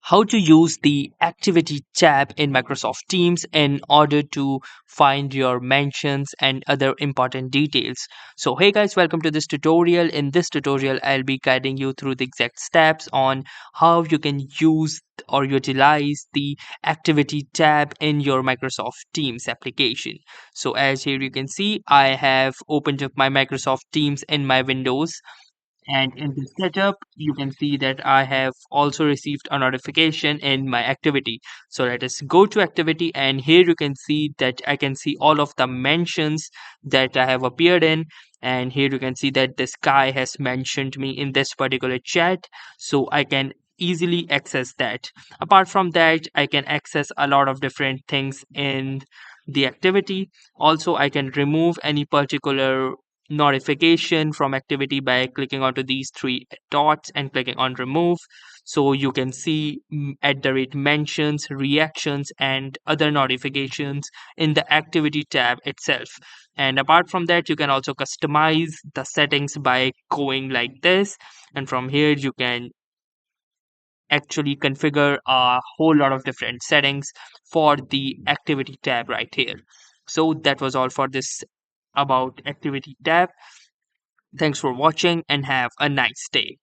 how to use the activity tab in Microsoft Teams in order to find your mentions and other important details. So, hey guys, welcome to this tutorial. In this tutorial, I'll be guiding you through the exact steps on how you can use or utilize the activity tab in your Microsoft Teams application. So, as here you can see, I have opened up my Microsoft Teams in my Windows, and in this setup, you can see that I have also received a notification in my activity. So let us go to activity, and here you can see that I can see all of the mentions that I have appeared in. And here you can see that this guy has mentioned me in this particular chat. So I can easily access that. Apart from that, I can access a lot of different things in the activity. Also, I can remove any particular notification from activity by clicking onto these three dots and clicking on remove. So you can see at the rate mentions, reactions, and other notifications in the activity tab itself. And apart from that, you can also customize the settings by going like this, and from here you can actually configure a whole lot of different settings for the activity tab right here. So that was all for this about activity tab. Thanks for watching and have a nice day.